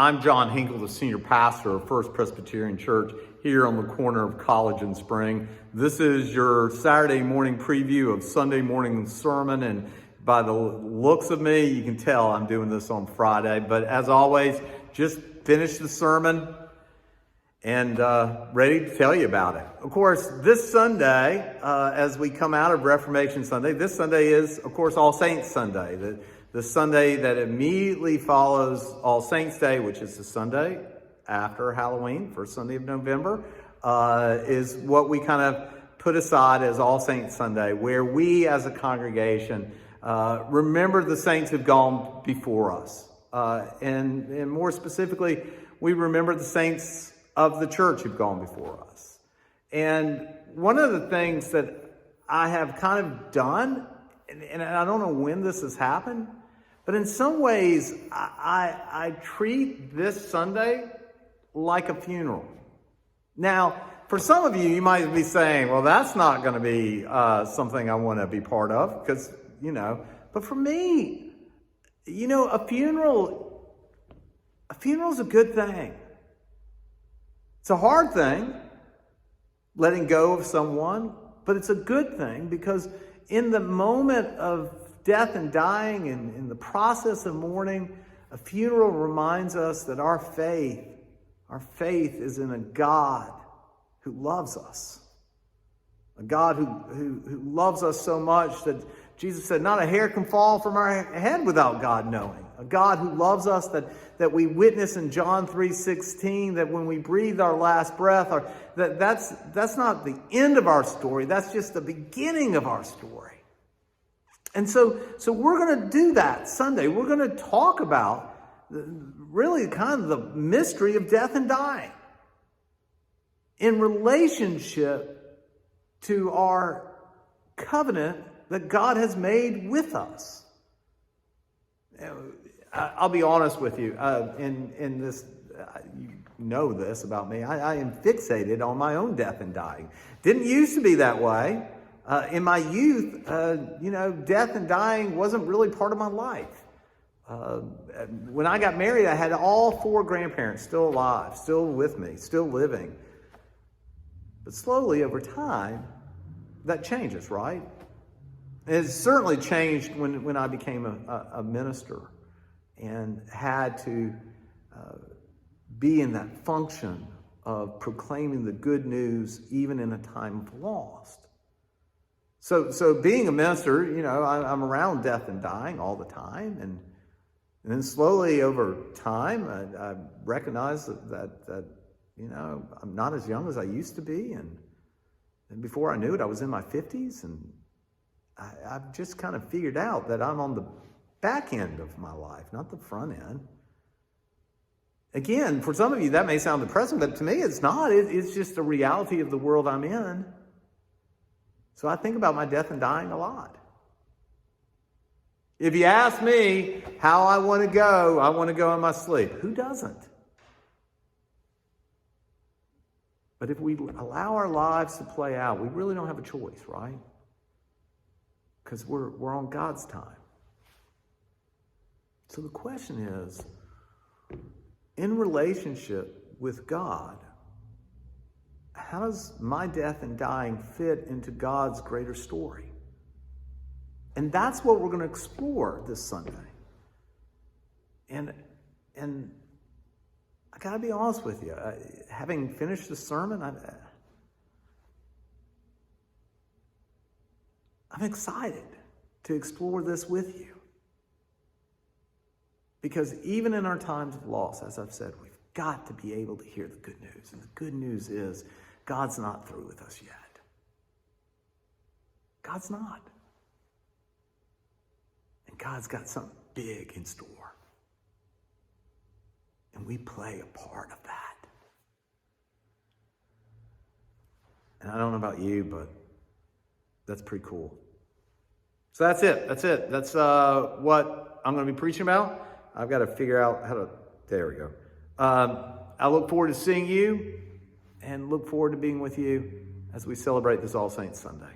I'm John Hinkle, the senior pastor of First Presbyterian Church here on the corner of College and Spring. This is your Saturday morning preview of Sunday morning sermon, and by the looks of me, you can tell I'm doing this on Friday. But as always, just finished the sermon and ready to tell you about it. Of course, this Sunday, as we come out of Reformation Sunday, this Sunday is, of course, All Saints Sunday. The Sunday that immediately follows All Saints Day, which is the Sunday after Halloween, first Sunday of November, is what we kind of put aside as All Saints Sunday, where we as a congregation remember the saints who've gone before us. And more specifically, we remember the saints of the church who've gone before us. And one of the things that I have kind of done, and I don't know when this has happened, but in some ways, I treat this Sunday like a funeral. Now, for some of you, you might be saying, well, that's not going to be something I want to be part of, because, but for me, a funeral's a good thing. It's a hard thing, letting go of someone, but it's a good thing because in the moment of death and dying and in the process of mourning, a funeral reminds us that our faith is in a God who loves us. A God who loves us so much that Jesus said, not a hair can fall from our head without God knowing. A God who loves us that we witness in John 3:16, that when we breathe our last breath, that's not the end of our story. That's just the beginning of our story. And so we're going to do that Sunday. We're going to talk about really kind of the mystery of death and dying in relationship to our covenant that God has made with us. I'll be honest with you. In this, you know this about me. I am fixated on my own death and dying. Didn't used to be that way. In my youth, death and dying wasn't really part of my life. When I got married, I had all four grandparents still alive, still with me, still living. But slowly over time, that changes, right? It certainly changed when I became a minister and had to be in that function of proclaiming the good news even in a time of loss. So being a minister, I'm around death and dying all the time. And then slowly over time, I recognize that I'm not as young as I used to be. And before I knew it, I was in my 50s. And I've just kind of figured out that I'm on the back end of my life, not the front end. Again, for some of you, that may sound depressing, but to me, it's not. It's just the reality of the world I'm in. So I think about my death and dying a lot. If you ask me how I want to go in my sleep. Who doesn't? But if we allow our lives to play out, we really don't have a choice, right? Because we're on God's time. So the question is, in relationship with God, how does my death and dying fit into God's greater story? And that's what we're going to explore this Sunday. And I got to be honest with you. Having finished the sermon, I'm excited to explore this with you. Because even in our times of loss, as I've said, we've got to be able to hear the good news. And the good news is God's not through with us yet. God's not. And God's got something big in store. And we play a part of that. And I don't know about you, but that's pretty cool. So that's it. That's what I'm going to be preaching about. I've got to figure out there we go. I look forward to seeing you and look forward to being with you as we celebrate this All Saints Sunday.